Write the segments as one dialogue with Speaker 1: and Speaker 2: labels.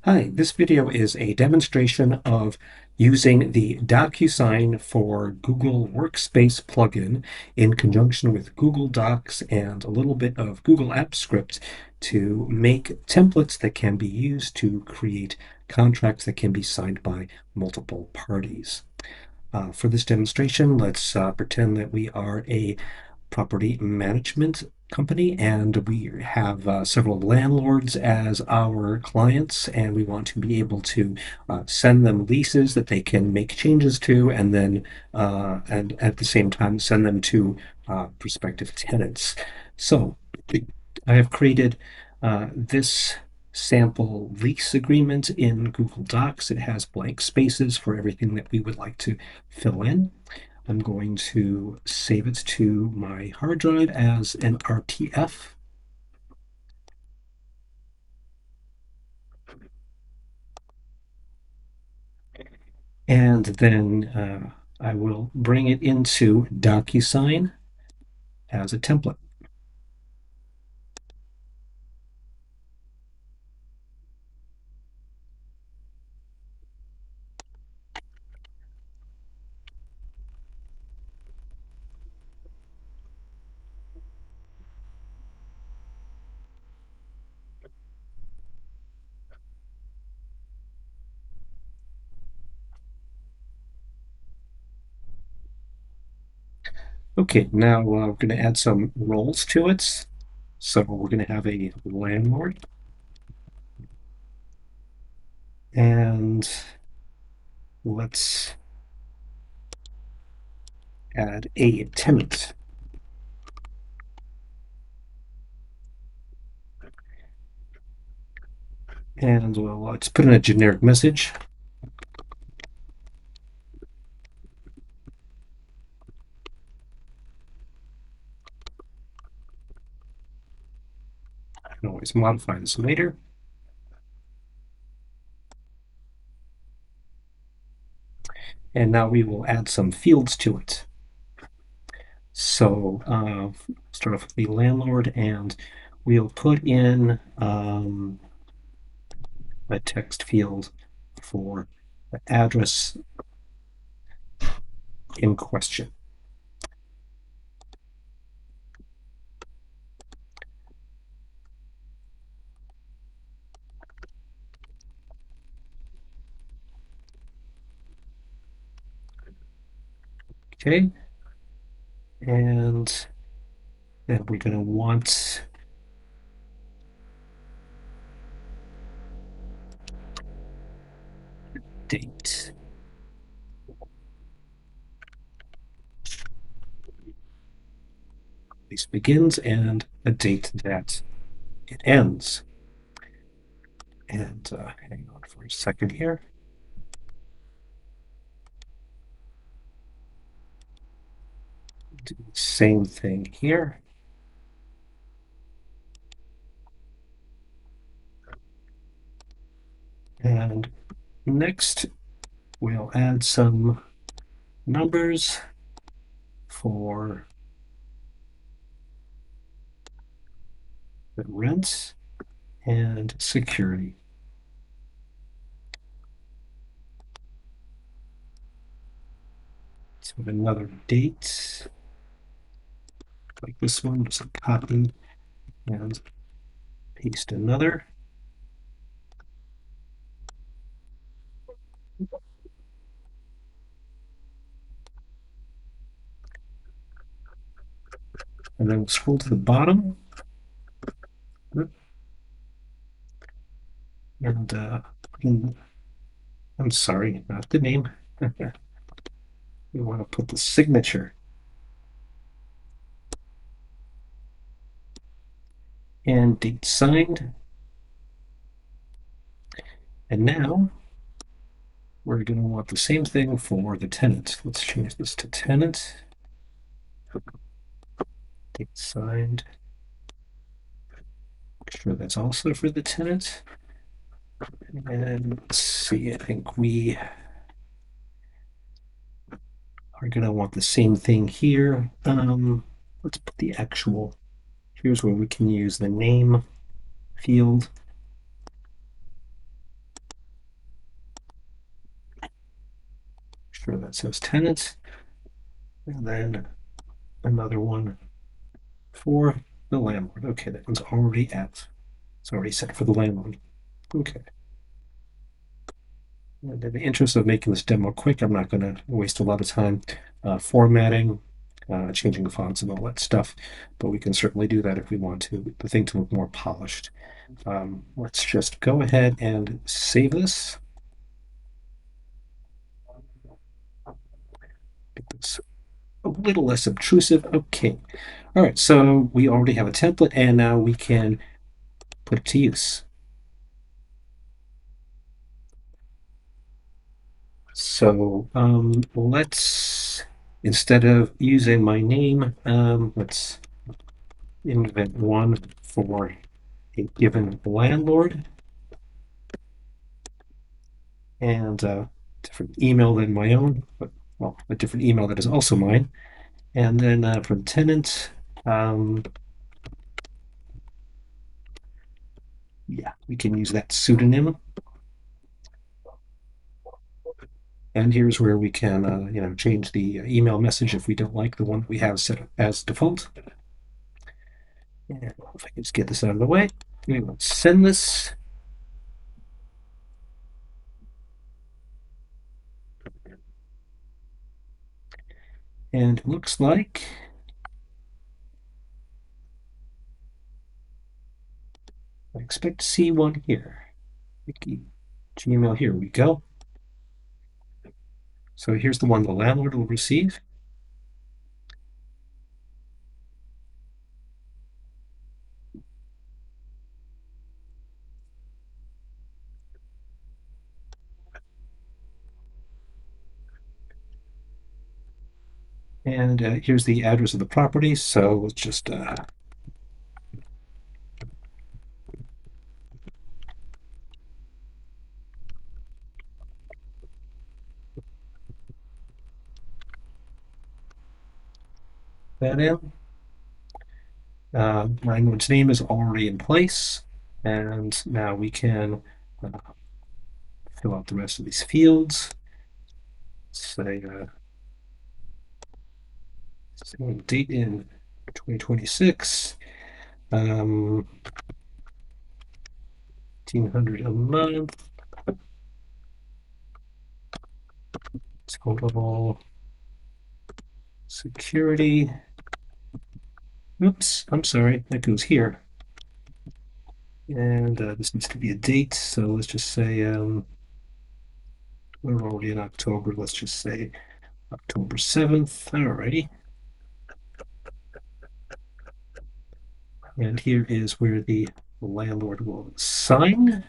Speaker 1: Hi, this video is a demonstration of using the DocuSign for Google Workspace plugin in conjunction with Google Docs and a little bit of Google Apps Script to make templates that can be used to create contracts that can be signed by multiple parties. For this demonstration, let's pretend that we are a property management company and we have several landlords as our clients, and we want to be able to send them leases that they can make changes to, and then and at the same time send them to prospective tenants. So I have created this sample lease agreement in Google Docs. It has blank spaces for everything that we would like to fill in. I'm going to save it to my hard drive as an RTF. And then I will bring it into DocuSign as a template. Okay, now we're going to add some roles to it. So we're going to have a landlord, and let's add a tenant. And let's put in a generic message. I can always modify this later. And now we will add some fields to it. So start off with the landlord, and we'll put in a text field for the address in question. Okay, and then we're going to want date. This begins and a date that it ends. And hang on for a second here. Do the same thing here. And next, we'll add some numbers for the rent and security. So another date, like this one, just copy and paste another. And then we'll scroll to the bottom. And I'm sorry, not the name. We want to put the signature. And date signed. And now we're going to want the same thing for the tenant. Let's change this to tenant. Date signed. Make sure that's also for the tenant. And let's see, I think we are going to want the same thing here. Let's put the actual, here's where we can use the name field. that says tenant, and then another one for the landlord. Okay, that one's already at. It's already set for the landlord. Okay. And in the interest of making this demo quick, I'm not going to waste a lot of time formatting, changing the fonts and all that stuff, but we can certainly do that if we want the thing to look more polished. Let's just go ahead and save this. It's a little less obtrusive. Okay. All right, so we already have a template, and now we can put it to use. So let's, instead of using my name, let's invent one for a given landlord and a different email than my own, but well, a different email that is also mine. And then for the tenant, yeah, we can use that pseudonym. And here's where we can, change the email message if we don't like the one that we have set as default. And if I can just get this out of the way, let's send this. And it looks like I expect to see one here. Gmail, here we go. So here's the one the landlord will receive. And here's the address of the property. So let's just that in. Landlord's name is already in place. And now we can fill out the rest of these fields. Say date in 2026. 1,500 a month. Total security. Oops, I'm sorry, that goes here. And this needs to be a date, so let's just say we're already in October. Let's just say October 7th. Alrighty. And here is where the landlord will sign.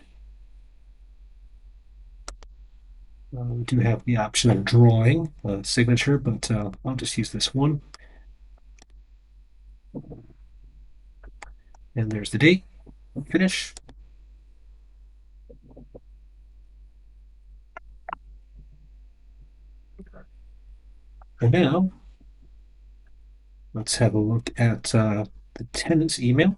Speaker 1: We do have the option of drawing a signature, but I'll just use this one. And there's the date. Finish. And now, let's have a look at the tenant's email.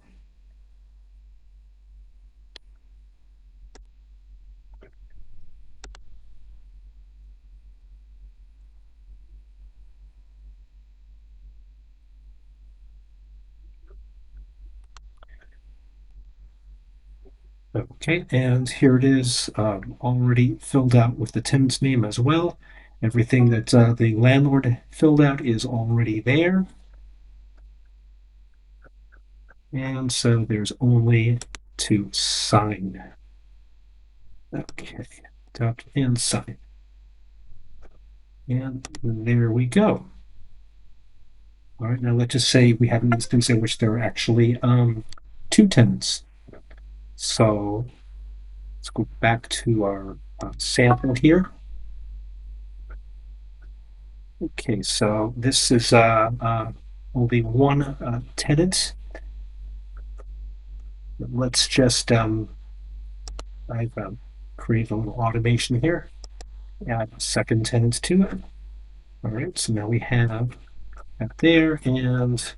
Speaker 1: Okay, and here it is, already filled out with the tenant's name as well. Everything that the landlord filled out is already there. And so there's only to sign. Okay, doc and sign. And there we go. All right, now let's just say we have an instance in which there are actually two tenants. So let's go back to our sample here. Okay, so this is only one tenant. Let's just I've created a little automation here. Add a second tenant to it. All right, so now we have that there, and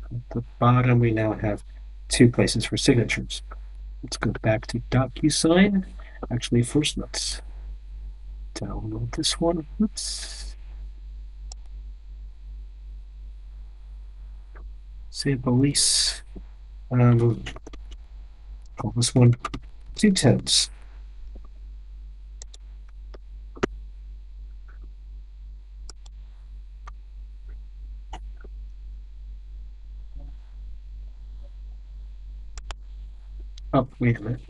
Speaker 1: at the bottom we now have two places for signatures. Let's go back to DocuSign. Actually, first let's download this one. Oops. Sample lease. Call this one 2/10. Oh, wait a minute.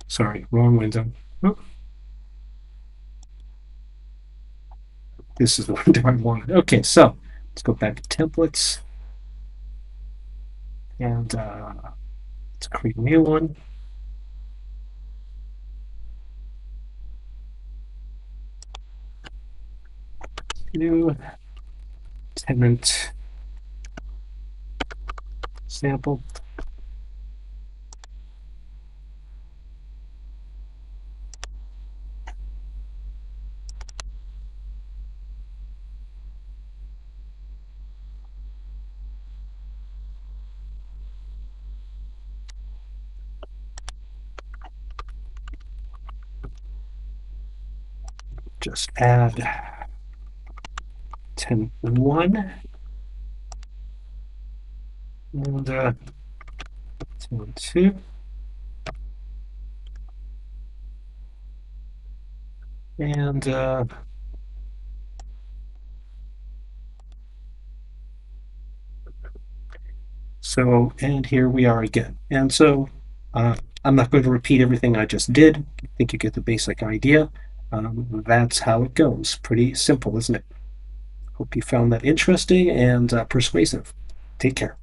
Speaker 1: Sorry, wrong window. Oh, this is the window I wanted. Okay, so let's go back to templates and let's create a new one. New tenant sample. Just add tenant 1 and tenant 2. And so, and here we are again. And so I'm not going to repeat everything I just did. I think you get the basic idea. That's how it goes. Pretty simple, isn't it? Hope you found that interesting and persuasive. Take care.